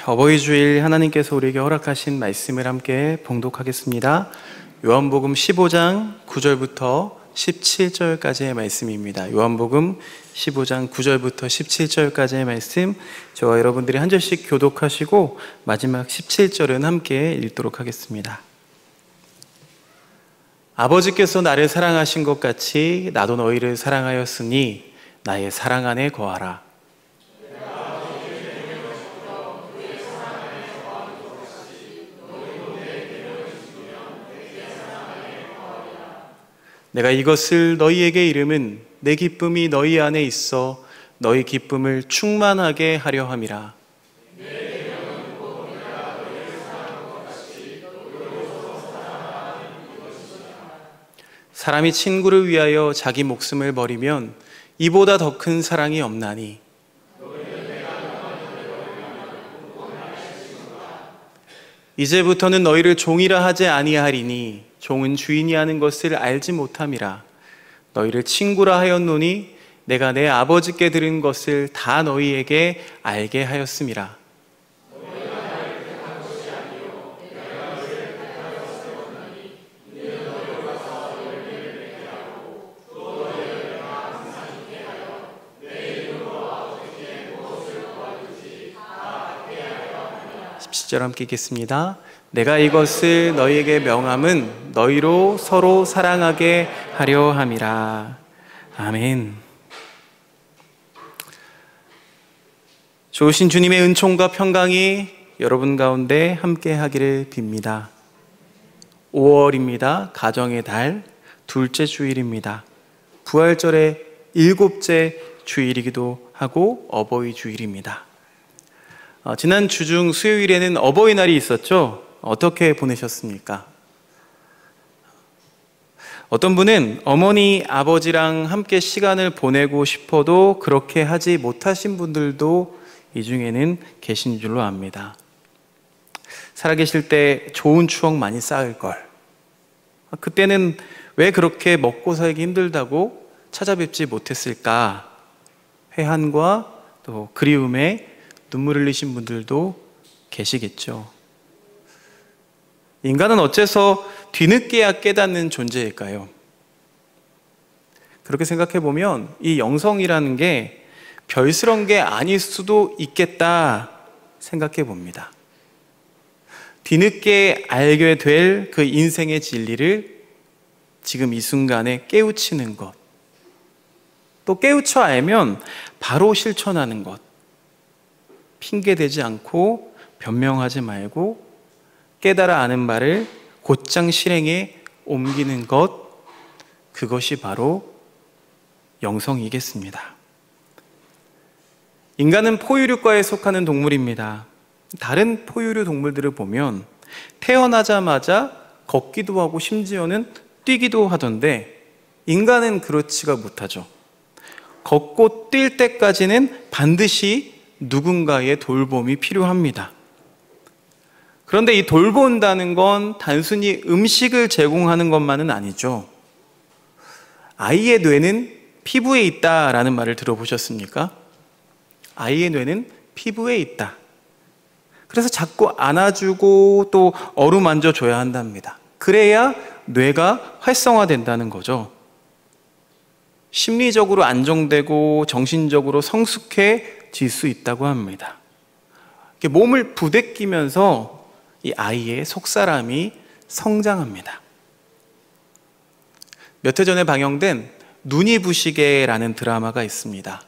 어버이 주일 하나님께서 우리에게 허락하신 말씀을 함께 봉독하겠습니다. 요한복음 15장 9절부터 17절까지의 말씀입니다. 요한복음 15장 9절부터 17절까지의 말씀, 저와 여러분들이 한 절씩 교독하시고 마지막 17절은 함께 읽도록 하겠습니다. 아버지께서 나를 사랑하신 것 같이 나도 너희를 사랑하였으니 나의 사랑 안에 거하라. 내가 이것을 너희에게 이름은 내 기쁨이 너희 안에 있어 너희 기쁨을 충만하게 하려 함이라. 사람이 친구를 위하여 자기 목숨을 버리면 이보다 더 큰 사랑이 없나니. 이제부터는 너희를 종이라 하지 아니하리니 종은 주인이 하는 것을 알지 못함이라. 너희를 친구라 하였노니 내가 내 아버지께 들은 것을 다 너희에게 알게 하였음이라. 절 함께 읽겠습니다. 내가 이것을 너희에게 명함은 너희로 서로 사랑하게 하려 함이라. 아멘. 좋으신 주님의 은총과 평강이 여러분 가운데 함께 하기를 빕니다. 5월입니다. 가정의 달 둘째 주일입니다. 부활절의 7째 주일이기도 하고 어버이 주일입니다. 지난 주중 수요일에는 어버이날이 있었죠? 어떻게 보내셨습니까? 어떤 분은 어머니, 아버지랑 함께 시간을 보내고 싶어도 그렇게 하지 못하신 분들도 이 중에는 계신 줄로 압니다. 살아계실 때 좋은 추억 많이 쌓을 걸. 그때는 왜 그렇게 먹고 살기 힘들다고 찾아뵙지 못했을까? 회한과 또 그리움에 눈물 흘리신 분들도 계시겠죠. 인간은 어째서 뒤늦게야 깨닫는 존재일까요? 그렇게 생각해 보면 이 영성이라는 게 별스러운 게 아닐 수도 있겠다 생각해 봅니다. 뒤늦게 알게 될 그 인생의 진리를 지금 이 순간에 깨우치는 것, 또 깨우쳐 알면 바로 실천하는 것, 핑계대지 않고 변명하지 말고 깨달아 아는 바를 곧장 실행에 옮기는 것, 그것이 바로 영성이겠습니다. 인간은 포유류과에 속하는 동물입니다. 다른 포유류 동물들을 보면 태어나자마자 걷기도 하고 심지어는 뛰기도 하던데 인간은 그렇지가 못하죠. 걷고 뛸 때까지는 반드시 누군가의 돌봄이 필요합니다. 그런데 이 돌본다는 건 단순히 음식을 제공하는 것만은 아니죠. 아이의 뇌는 피부에 있다라는 말을 들어보셨습니까? 아이의 뇌는 피부에 있다. 그래서 자꾸 안아주고 또 어루만져줘야 한답니다. 그래야 뇌가 활성화된다는 거죠. 심리적으로 안정되고 정신적으로 성숙해질 수 있다고 합니다. 몸을 부대끼면서 이 아이의 속사람이 성장합니다. 몇 해 전에 방영된 눈이 부시게라는 드라마가 있습니다.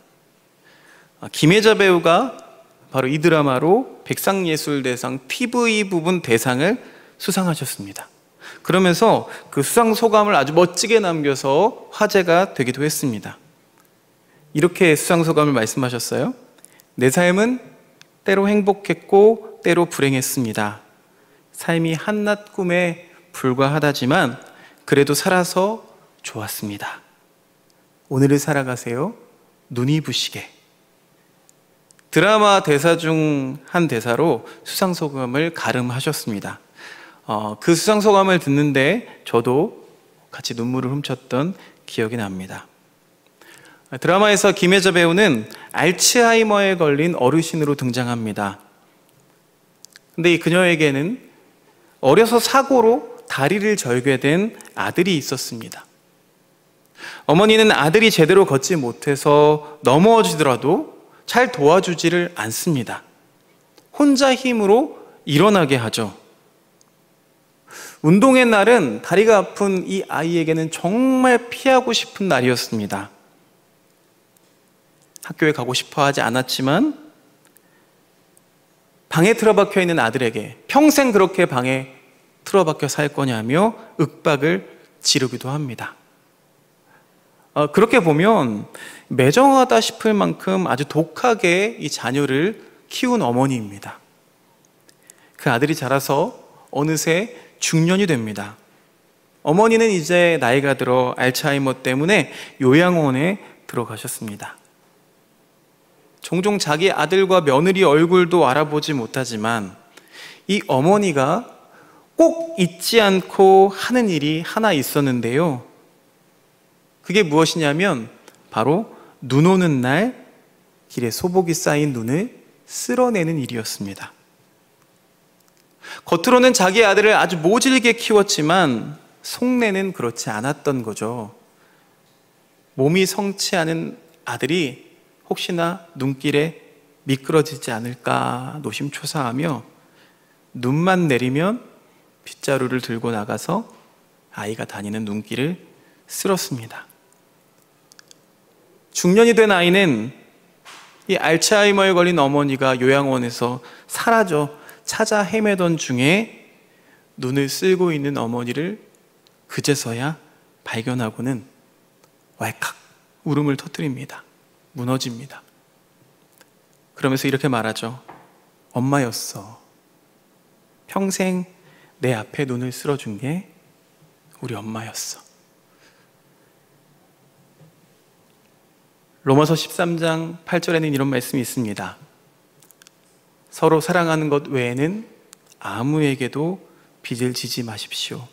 김혜자 배우가 바로 이 드라마로 백상예술대상 TV 부분 대상을 수상하셨습니다. 그러면서 그 수상 소감을 아주 멋지게 남겨서 화제가 되기도 했습니다. 이렇게 수상 소감을 말씀하셨어요. 내 삶은 때로 행복했고 때로 불행했습니다. 삶이 한낱 꿈에 불과하다지만 그래도 살아서 좋았습니다. 오늘을 살아가세요. 눈이 부시게. 드라마 대사 중 한 대사로 수상소감을 가름하셨습니다. 그 수상소감을 듣는데 저도 같이 눈물을 훔쳤던 기억이 납니다. 드라마에서 김혜자 배우는 알츠하이머에 걸린 어르신으로 등장합니다. 근데 이 그녀에게는 어려서 사고로 다리를 절게 된 아들이 있었습니다. 어머니는 아들이 제대로 걷지 못해서 넘어지더라도 잘 도와주지를 않습니다. 혼자 힘으로 일어나게 하죠. 운동의 날은 다리가 아픈 이 아이에게는 정말 피하고 싶은 날이었습니다. 학교에 가고 싶어 하지 않았지만 방에 틀어박혀 있는 아들에게 평생 그렇게 방에 틀어박혀 살 거냐며 윽박을 지르기도 합니다. 그렇게 보면 매정하다 싶을 만큼 아주 독하게 이 자녀를 키운 어머니입니다. 그 아들이 자라서 어느새 중년이 됩니다. 어머니는 이제 나이가 들어 알츠하이머 때문에 요양원에 들어가셨습니다. 종종 자기 아들과 며느리 얼굴도 알아보지 못하지만 이 어머니가 꼭 잊지 않고 하는 일이 하나 있었는데요. 그게 무엇이냐면 바로 눈 오는 날 길에 소복이 쌓인 눈을 쓸어내는 일이었습니다. 겉으로는 자기 아들을 아주 모질게 키웠지만 속내는 그렇지 않았던 거죠. 몸이 성치 않은 아들이 혹시나 눈길에 미끄러지지 않을까 노심초사하며 눈만 내리면 빗자루를 들고 나가서 아이가 다니는 눈길을 쓸었습니다. 중년이 된 아이는 이 알츠하이머에 걸린 어머니가 요양원에서 사라져 찾아 헤매던 중에 눈을 쓸고 있는 어머니를 그제서야 발견하고는 왈칵 울음을 터뜨립니다. 무너집니다. 그러면서 이렇게 말하죠. 엄마였어. 평생 내 앞에 눈을 쓸어준 게 우리 엄마였어. 로마서 13장 8절에는 이런 말씀이 있습니다. 서로 사랑하는 것 외에는 아무에게도 빚을 지지 마십시오.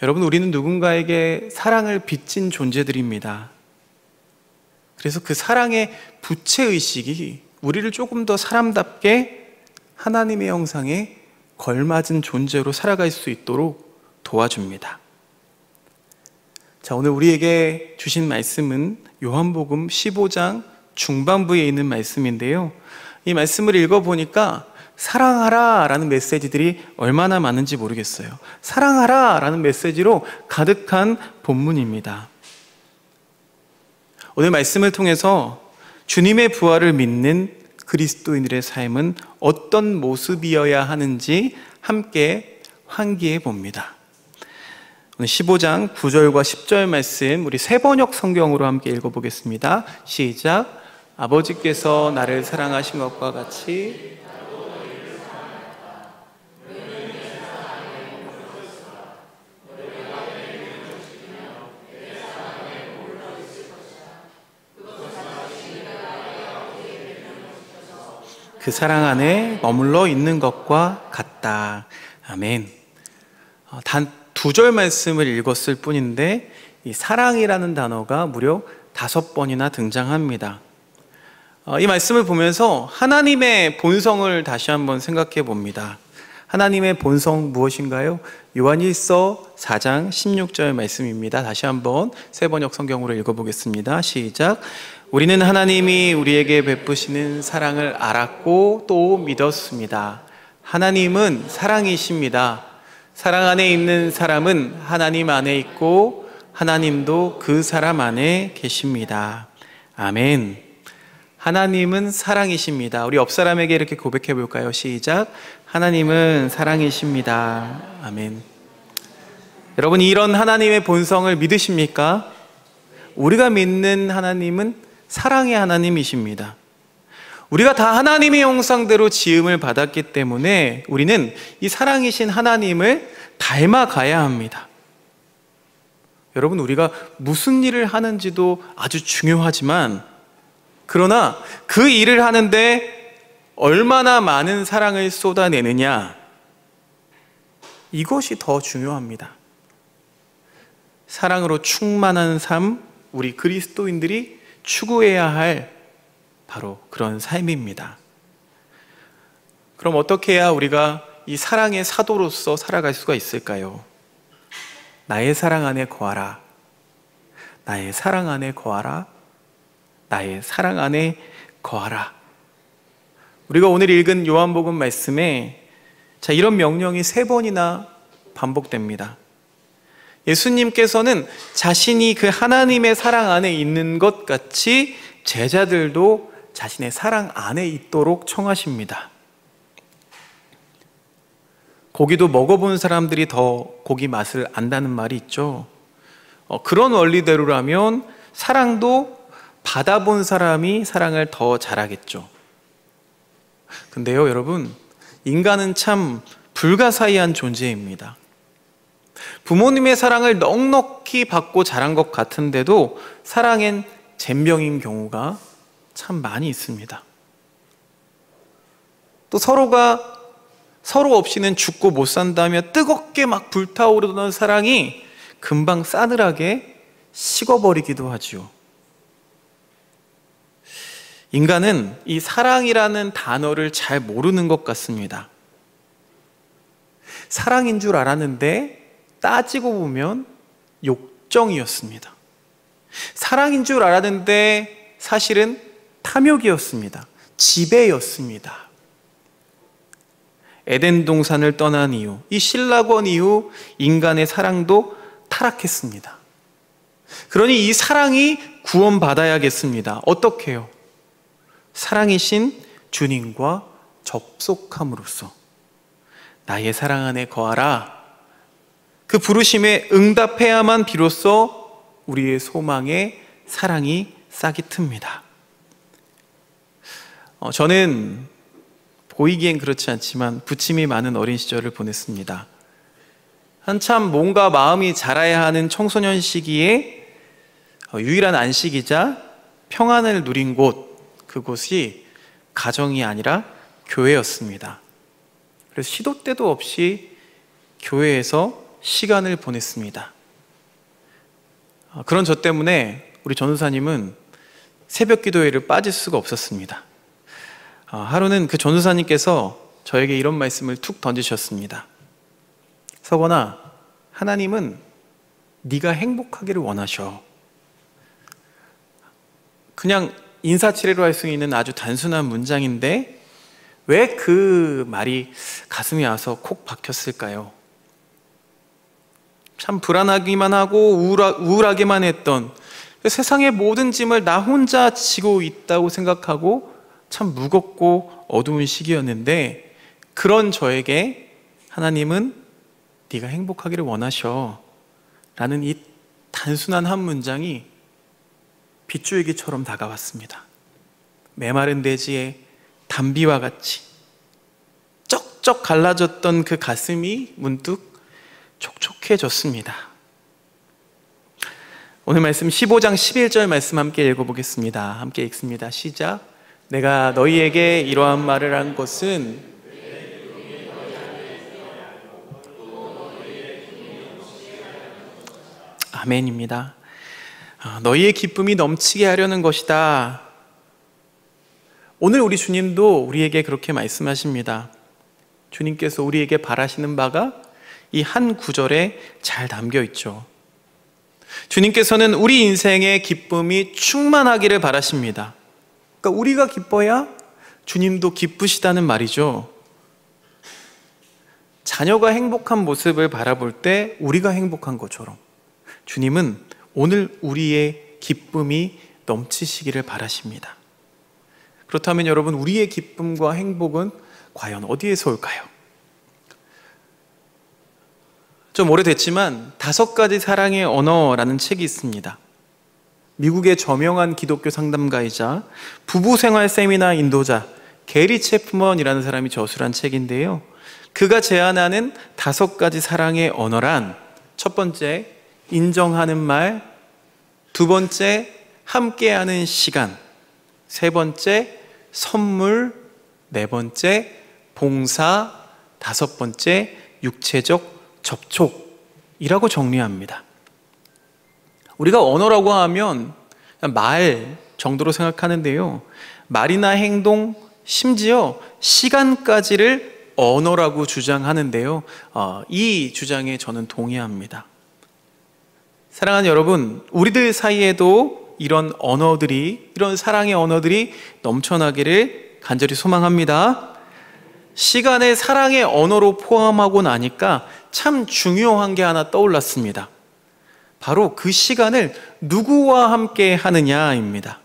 여러분, 우리는 누군가에게 사랑을 빚진 존재들입니다. 그래서 그 사랑의 부채의식이 우리를 조금 더 사람답게 하나님의 형상에 걸맞은 존재로 살아갈 수 있도록 도와줍니다. 자, 오늘 우리에게 주신 말씀은 요한복음 15장 중반부에 있는 말씀인데요. 이 말씀을 읽어보니까 사랑하라 라는 메시지들이 얼마나 많은지 모르겠어요. 사랑하라 라는 메시지로 가득한 본문입니다. 오늘 말씀을 통해서 주님의 부활을 믿는 그리스도인들의 삶은 어떤 모습이어야 하는지 함께 환기해 봅니다. 오늘 15장 9절과 10절 말씀 우리 세번역 성경으로 함께 읽어보겠습니다. 시작. 아버지께서 나를 사랑하신 것과 같이 그 사랑 안에 머물러 있는 것과 같다. 아멘. 단 2절 말씀을 읽었을 뿐인데 이 사랑이라는 단어가 무려 5번이나 등장합니다. 이 말씀을 보면서 하나님의 본성을 다시 한번 생각해 봅니다. 하나님의 본성 무엇인가요? 요한일서 4장 16절 말씀입니다. 다시 한번 세번역 성경으로 읽어보겠습니다. 시작. 우리는 하나님이 우리에게 베푸시는 사랑을 알았고 또 믿었습니다. 하나님은 사랑이십니다. 사랑 안에 있는 사람은 하나님 안에 있고 하나님도 그 사람 안에 계십니다. 아멘. 하나님은 사랑이십니다. 우리 옆 사람에게 이렇게 고백해 볼까요? 시작. 하나님은 사랑이십니다. 아멘. 여러분, 이런 하나님의 본성을 믿으십니까? 우리가 믿는 하나님은 사랑의 하나님이십니다. 우리가 다 하나님의 형상대로 지음을 받았기 때문에 우리는 이 사랑이신 하나님을 닮아가야 합니다. 여러분, 우리가 무슨 일을 하는지도 아주 중요하지만 그러나 그 일을 하는데 얼마나 많은 사랑을 쏟아내느냐, 이것이 더 중요합니다. 사랑으로 충만한 삶, 우리 그리스도인들이 추구해야 할 바로 그런 삶입니다. 그럼 어떻게 해야 우리가 이 사랑의 사도로서 살아갈 수가 있을까요? 나의 사랑 안에 거하라. 나의 사랑 안에 거하라. 나의 사랑 안에 거하라. 우리가 오늘 읽은 요한복음 말씀에 이런 명령이 3번이나 반복됩니다. 예수님께서는 자신이 그 하나님의 사랑 안에 있는 것 같이 제자들도 자신의 사랑 안에 있도록 청하십니다. 고기도 먹어본 사람들이 더 고기 맛을 안다는 말이 있죠. 그런 원리대로라면 사랑도 받아본 사람이 사랑을 더 잘하겠죠. 근데요, 여러분, 인간은 참 불가사의한 존재입니다. 부모님의 사랑을 넉넉히 받고 자란 것 같은데도 사랑엔 젬병인 경우가 참 많이 있습니다. 또 서로 없이는 죽고 못 산다며 뜨겁게 막 불타오르던 사랑이 금방 싸늘하게 식어버리기도 하지요. 인간은 이 사랑이라는 단어를 잘 모르는 것 같습니다. 사랑인 줄 알았는데 따지고 보면 욕정이었습니다. 사랑인 줄 알았는데 사실은 탐욕이었습니다. 지배였습니다. 에덴 동산을 떠난 이후, 이 신라권 이후 인간의 사랑도 타락했습니다. 그러니 이 사랑이 구원받아야겠습니다. 어떻게 해요? 사랑이신 주님과 접속함으로써 나의 사랑 안에 거하라. 그 부르심에 응답해야만 비로소 우리의 소망에 사랑이 싹이 틉니다. 저는 보이기엔 그렇지 않지만 부침이 많은 어린 시절을 보냈습니다. 한참 몸과 마음이 자라야 하는 청소년 시기에 유일한 안식이자 평안을 누린 그곳이 가정이 아니라 교회였습니다. 그래서 시도 때도 없이 교회에서 시간을 보냈습니다. 그런 저 때문에 우리 전도사님은 새벽 기도회를 빠질 수가 없었습니다. 하루는 그 전도사님께서 저에게 이런 말씀을 툭 던지셨습니다. 서건아, 하나님은 네가 행복하기를 원하셔. 그냥 인사치레로 할 수 있는 아주 단순한 문장인데 왜 그 말이 가슴에 와서 콕 박혔을까요? 참 불안하기만 하고 우울하기만 했던 세상의 모든 짐을 나 혼자 지고 있다고 생각하고 참 무겁고 어두운 시기였는데, 그런 저에게 하나님은 네가 행복하기를 원하셔 라는 이 단순한 한 문장이 빗줄기처럼 다가왔습니다. 메마른 대지에 담비와 같이 쩍쩍 갈라졌던 그 가슴이 문득 촉촉해졌습니다. 오늘 말씀 15장 11절 말씀 함께 읽어보겠습니다. 함께 읽습니다. 시작. 내가 너희에게 이러한 말을 한 것은 아멘입니다. 너희의 기쁨이 넘치게 하려는 것이다. 오늘 우리 주님도 우리에게 그렇게 말씀하십니다. 주님께서 우리에게 바라시는 바가 이 한 구절에 잘 담겨 있죠. 주님께서는 우리 인생의 기쁨이 충만하기를 바라십니다. 그러니까 우리가 기뻐야 주님도 기쁘시다는 말이죠. 자녀가 행복한 모습을 바라볼 때 우리가 행복한 것처럼 주님은 오늘 우리의 기쁨이 넘치시기를 바라십니다. 그렇다면 여러분, 우리의 기쁨과 행복은 과연 어디에서 올까요? 좀 오래됐지만 5가지 사랑의 언어라는 책이 있습니다. 미국의 저명한 기독교 상담가이자 부부생활 세미나 인도자 게리 채프먼이라는 사람이 저술한 책인데요, 그가 제안하는 5가지 사랑의 언어란, 첫 번째, 인정하는 말, 두 번째, 함께하는 시간, 세 번째, 선물, 네 번째, 봉사, 5번째, 육체적 접촉이라고 정리합니다. 우리가 언어라고 하면 말 정도로 생각하는데요, 말이나 행동, 심지어 시간까지를 언어라고 주장하는데요. 이 주장에 저는 동의합니다. 사랑하는 여러분, 우리들 사이에도 이런 언어들이, 이런 사랑의 언어들이 넘쳐나기를 간절히 소망합니다. 시간을 사랑의 언어로 포함하고 나니까 참 중요한 게 하나 떠올랐습니다. 바로 그 시간을 누구와 함께 하느냐입니다.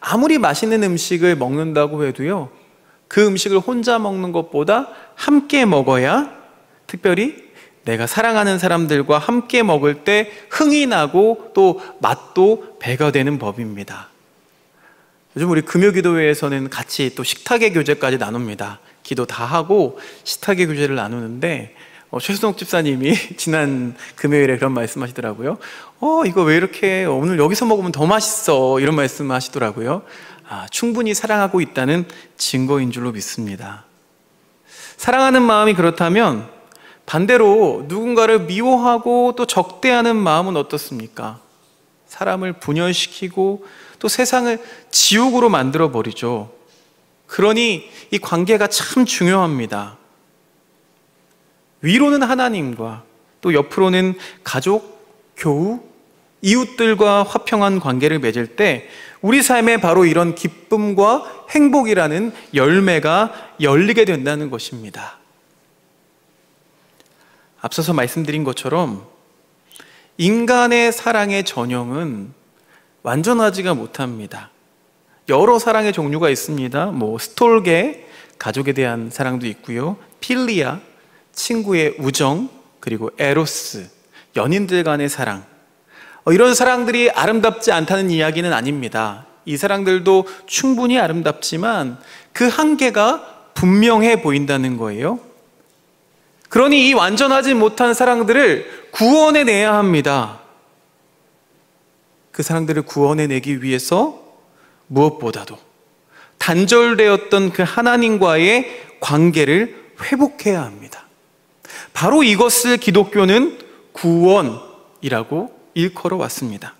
아무리 맛있는 음식을 먹는다고 해도요, 그 음식을 혼자 먹는 것보다 함께 먹어야, 특별히 내가 사랑하는 사람들과 함께 먹을 때 흥이 나고 또 맛도 배가 되는 법입니다. 요즘 우리 금요기도회에서는 같이 또 식탁의 교제까지 나눕니다. 기도 다 하고 식탁의 교제를 나누는데 최수동 집사님이 지난 금요일에 그런 말씀하시더라고요. 이거 왜 이렇게 오늘 여기서 먹으면 더 맛있어, 이런 말씀하시더라고요. 충분히 사랑하고 있다는 증거인 줄로 믿습니다. 사랑하는 마음이 그렇다면 반대로 누군가를 미워하고 또 적대하는 마음은 어떻습니까? 사람을 분열시키고 또 세상을 지옥으로 만들어 버리죠. 그러니 이 관계가 참 중요합니다. 위로는 하나님과 또 옆으로는 가족, 교우, 이웃들과 화평한 관계를 맺을 때 우리 삶에 바로 이런 기쁨과 행복이라는 열매가 열리게 된다는 것입니다. 앞서서 말씀드린 것처럼 인간의 사랑의 전형은 완전하지가 못합니다. 여러 사랑의 종류가 있습니다. 스톨게, 가족에 대한 사랑도 있고요. 필리아, 친구의 우정, 그리고 에로스, 연인들 간의 사랑. 이런 사랑들이 아름답지 않다는 이야기는 아닙니다. 이 사랑들도 충분히 아름답지만 그 한계가 분명해 보인다는 거예요. 그러니 이 완전하지 못한 사랑들을 구원해내야 합니다. 그 사랑들을 구원해내기 위해서 무엇보다도 단절되었던 그 하나님과의 관계를 회복해야 합니다. 바로 이것을 기독교는 구원이라고 일컬어 왔습니다.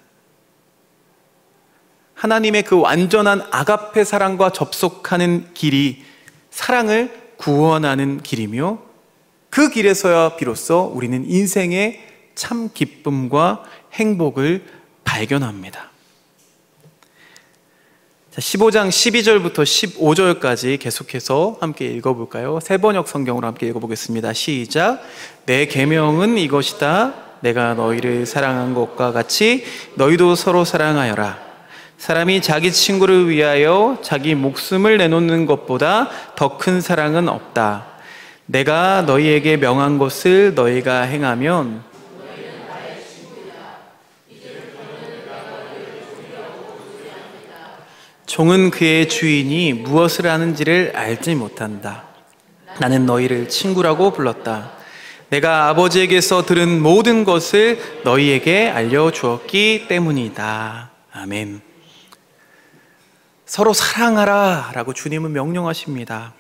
하나님의 그 완전한 아가페 사랑과 접속하는 길이 사랑을 구원하는 길이며 그 길에서야 비로소 우리는 인생의 참 기쁨과 행복을 발견합니다. 15장 12절부터 15절까지 계속해서 함께 읽어볼까요? 세번역 성경으로 함께 읽어보겠습니다. 시작. 내 계명은 이것이다. 내가 너희를 사랑한 것과 같이 너희도 서로 사랑하여라. 사람이 자기 친구를 위하여 자기 목숨을 내놓는 것보다 더 큰 사랑은 없다. 내가 너희에게 명한 것을 너희가 행하면 종은 그의 주인이 무엇을 하는지를 알지 못한다. 나는 너희를 친구라고 불렀다. 내가 아버지에게서 들은 모든 것을 너희에게 알려주었기 때문이다. 아멘. 서로 사랑하라 라고 주님은 명령하십니다.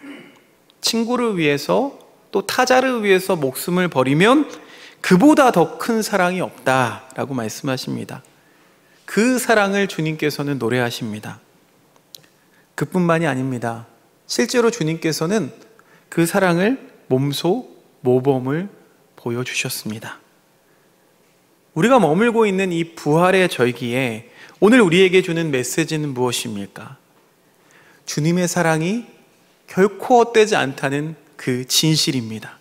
친구를 위해서 또 타자를 위해서 목숨을 버리면 그보다 더 큰 사랑이 없다라고 말씀하십니다. 그 사랑을 주님께서는 노래하십니다. 그뿐만이 아닙니다. 실제로 주님께서는 그 사랑을 몸소 모범을 보여주셨습니다. 우리가 머물고 있는 이 부활의 절기에 오늘 우리에게 주는 메시지는 무엇입니까? 주님의 사랑이 결코 헛되지 않다는 그 진실입니다.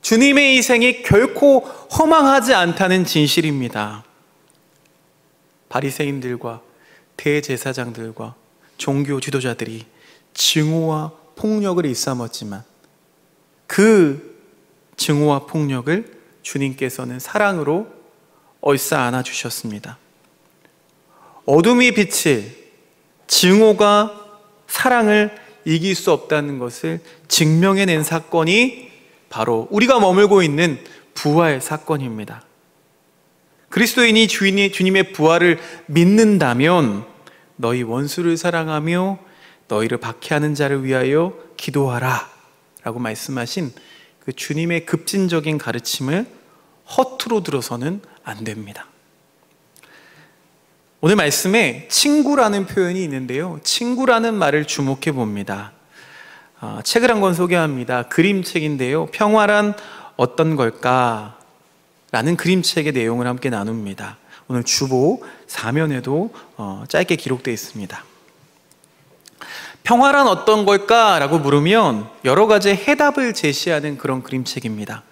주님의 희생이 결코 허망하지 않다는 진실입니다. 바리새인들과 대제사장들과 종교 지도자들이 증오와 폭력을 일삼았지만 그 증오와 폭력을 주님께서는 사랑으로 얼싸안아 주셨습니다. 어둠이 빛을, 증오가 사랑을 이길 수 없다는 것을 증명해낸 사건이 바로 우리가 머물고 있는 부활 사건입니다. 그리스도인이 주님의 부활을 믿는다면 너희 원수를 사랑하며 너희를 박해하는 자를 위하여 기도하라 라고 말씀하신 그 주님의 급진적인 가르침을 허투루 들어서는 안 됩니다. 오늘 말씀에 친구라는 표현이 있는데요, 친구라는 말을 주목해 봅니다. 책을 한 권 소개합니다. 그림책인데요, 평화란 어떤 걸까? 라는 그림책의 내용을 함께 나눕니다. 오늘 주보 4면에도 짧게 기록되어 있습니다. 평화란 어떤 걸까? 라고 물으면 여러 가지 해답을 제시하는 그런 그림책입니다.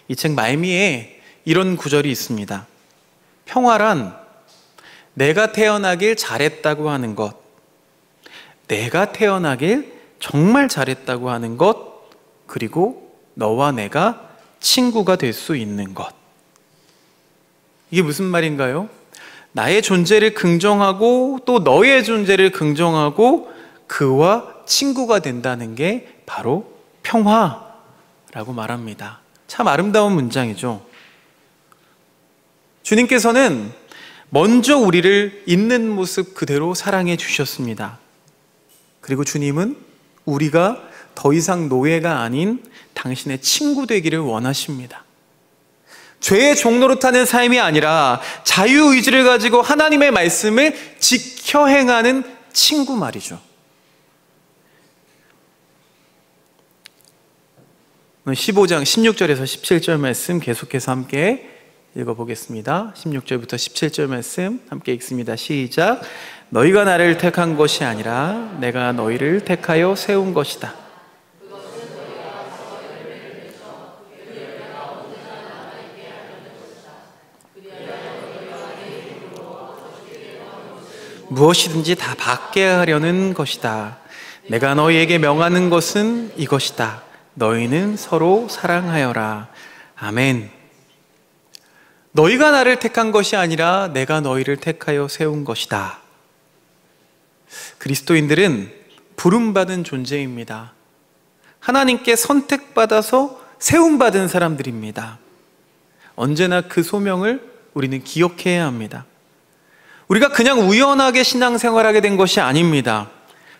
이 책 말미에 이런 구절이 있습니다. 평화란 내가 태어나길 잘했다고 하는 것, 내가 태어나길 정말 잘했다고 하는 것, 그리고 너와 내가 친구가 될 수 있는 것. 이게 무슨 말인가요? 나의 존재를 긍정하고 또 너의 존재를 긍정하고 그와 친구가 된다는 게 바로 평화라고 말합니다. 참 아름다운 문장이죠. 주님께서는 먼저 우리를 있는 모습 그대로 사랑해 주셨습니다. 그리고 주님은 우리가 더 이상 노예가 아닌 당신의 친구 되기를 원하십니다. 죄의 종노릇하는 삶이 아니라 자유의지를 가지고 하나님의 말씀을 지켜 행하는 친구 말이죠. 오늘 15장 16절에서 17절 말씀 계속해서 함께 읽어보겠습니다. 16절부터 17절 말씀 함께 읽습니다. 시작. 너희가 나를 택한 것이 아니라 내가 너희를 택하여 세운 것이다. 무엇이든지 다 받게 하려는 것이다. 내가 너희에게 명하는 것은 이것이다. 너희는 서로 사랑하여라. 아멘. 너희가 나를 택한 것이 아니라 내가 너희를 택하여 세운 것이다. 그리스도인들은 부름받은 존재입니다. 하나님께 선택받아서 세움받은 사람들입니다. 언제나 그 소명을 우리는 기억해야 합니다. 우리가 그냥 우연하게 신앙생활하게 된 것이 아닙니다.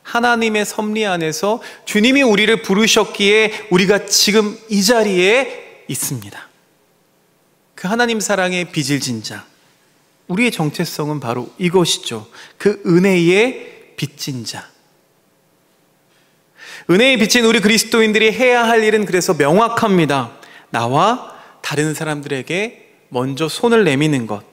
하나님의 섭리 안에서 주님이 우리를 부르셨기에 우리가 지금 이 자리에 있습니다. 그 하나님 사랑의 빚을 진 자, 우리의 정체성은 바로 이것이죠. 그 은혜의 빚진 자. 은혜의 빚진 우리 그리스도인들이 해야 할 일은 그래서 명확합니다. 나와 다른 사람들에게 먼저 손을 내미는 것,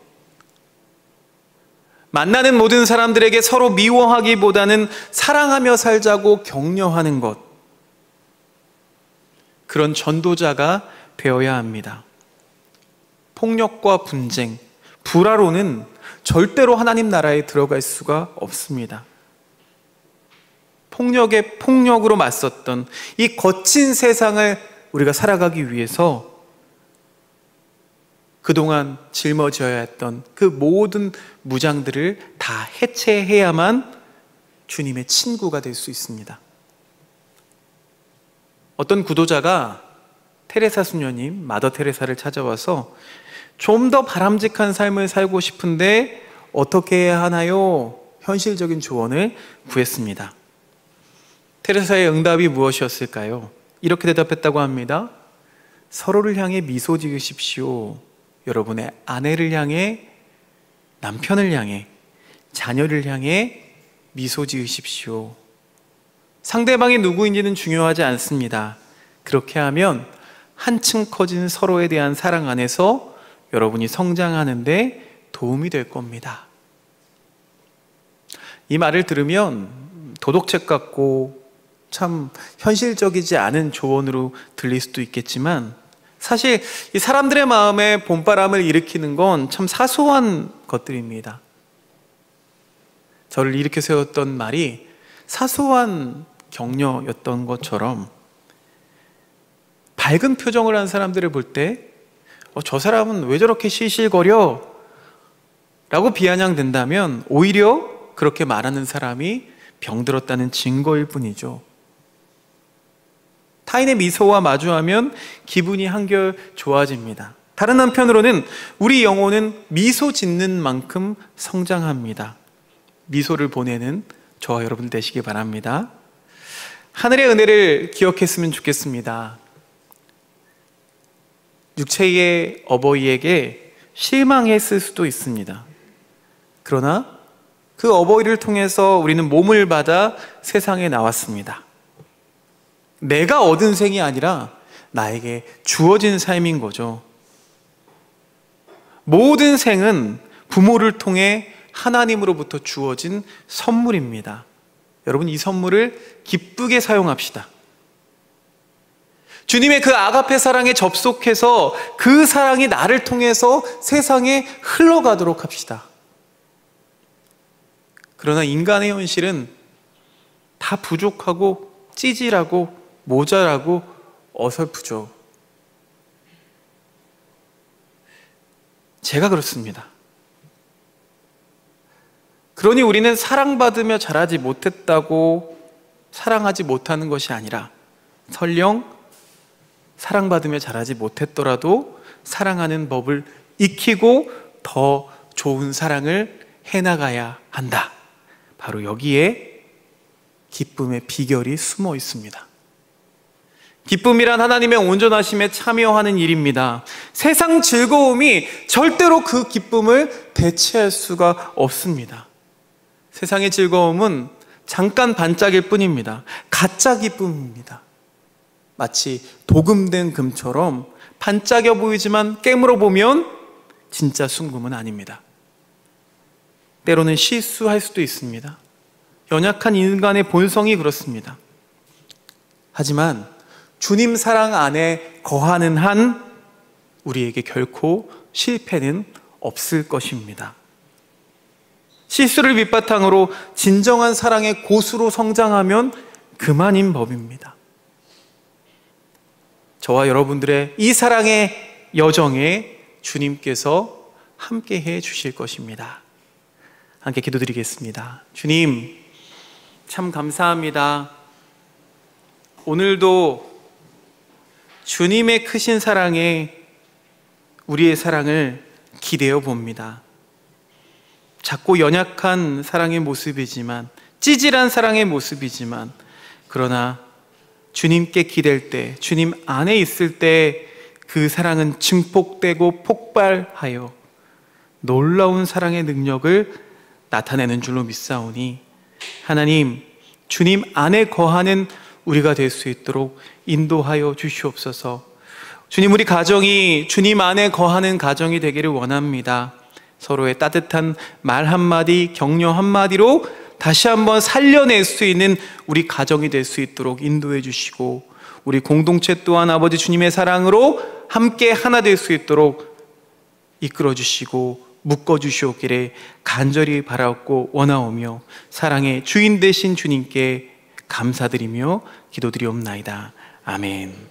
만나는 모든 사람들에게 서로 미워하기보다는 사랑하며 살자고 격려하는 것, 그런 전도자가 되어야 합니다. 폭력과 분쟁, 불화로는 절대로 하나님 나라에 들어갈 수가 없습니다. 폭력에 폭력으로 맞섰던 이 거친 세상을 우리가 살아가기 위해서 그동안 짊어져야 했던 그 모든 무장들을 다 해체해야만 주님의 친구가 될 수 있습니다. 어떤 구도자가 테레사 수녀님, 마더 테레사를 찾아와서 좀 더 바람직한 삶을 살고 싶은데 어떻게 해야 하나요? 현실적인 조언을 구했습니다. 테레사의 응답이 무엇이었을까요? 이렇게 대답했다고 합니다. 서로를 향해 미소 지으십시오. 여러분의 아내를 향해, 남편을 향해, 자녀를 향해 미소 지으십시오. 상대방이 누구인지는 중요하지 않습니다. 그렇게 하면 한층 커진 서로에 대한 사랑 안에서 여러분이 성장하는데 도움이 될 겁니다. 이 말을 들으면 도덕책 같고 참 현실적이지 않은 조언으로 들릴 수도 있겠지만, 사실 이 사람들의 마음에 봄바람을 일으키는 건 참 사소한 것들입니다. 저를 일으켜 세웠던 말이 사소한 격려였던 것처럼, 밝은 표정을 한 사람들을 볼 때 저 사람은 왜 저렇게 실실거려? 라고 비아냥된다면 오히려 그렇게 말하는 사람이 병들었다는 증거일 뿐이죠. 타인의 미소와 마주하면 기분이 한결 좋아집니다. 다른 한편으로는 우리 영혼은 미소 짓는 만큼 성장합니다. 미소를 보내는 저와 여러분 되시기 바랍니다. 하늘의 은혜를 기억했으면 좋겠습니다. 육체의 어버이에게 실망했을 수도 있습니다. 그러나 그 어버이를 통해서 우리는 몸을 받아 세상에 나왔습니다. 내가 얻은 생이 아니라 나에게 주어진 삶인 거죠. 모든 생은 부모를 통해 하나님으로부터 주어진 선물입니다. 여러분, 이 선물을 기쁘게 사용합시다. 주님의 그 아가페 사랑에 접속해서 그 사랑이 나를 통해서 세상에 흘러가도록 합시다. 그러나 인간의 현실은 다 부족하고 찌질하고 모자라고 어설프죠. 제가 그렇습니다. 그러니 우리는 사랑받으며 자라지 못했다고 사랑하지 못하는 것이 아니라 설령 사랑받으며 자라지 못했더라도 사랑하는 법을 익히고 더 좋은 사랑을 해나가야 한다. 바로 여기에 기쁨의 비결이 숨어 있습니다. 기쁨이란 하나님의 온전하심에 참여하는 일입니다. 세상 즐거움이 절대로 그 기쁨을 대체할 수가 없습니다. 세상의 즐거움은 잠깐 반짝일 뿐입니다. 가짜 기쁨입니다. 마치 도금된 금처럼 반짝여 보이지만 깨물어 보면 진짜 순금은 아닙니다. 때로는 실수할 수도 있습니다. 연약한 인간의 본성이 그렇습니다. 하지만 주님 사랑 안에 거하는 한 우리에게 결코 실패는 없을 것입니다. 실수를 밑바탕으로 진정한 사랑의 고수로 성장하면 그만인 법입니다. 저와 여러분들의 이 사랑의 여정에 주님께서 함께해 주실 것입니다. 함께 기도드리겠습니다. 주님, 참 감사합니다. 오늘도 주님의 크신 사랑에 우리의 사랑을 기대어 봅니다. 작고 연약한 사랑의 모습이지만, 찌질한 사랑의 모습이지만, 그러나 주님께 기댈 때, 주님 안에 있을 때 그 사랑은 증폭되고 폭발하여 놀라운 사랑의 능력을 나타내는 줄로 믿사오니, 하나님, 주님 안에 거하는 우리가 될 수 있도록 인도하여 주시옵소서. 주님, 우리 가정이 주님 안에 거하는 가정이 되기를 원합니다. 서로의 따뜻한 말 한마디, 격려 한마디로 다시 한번 살려낼 수 있는 우리 가정이 될 수 있도록 인도해 주시고, 우리 공동체 또한 아버지 주님의 사랑으로 함께 하나 될 수 있도록 이끌어 주시고 묶어 주시옵기를 간절히 바라옵고 원하오며, 사랑의 주인 되신 주님께 감사드리며 기도드리옵나이다. 아멘.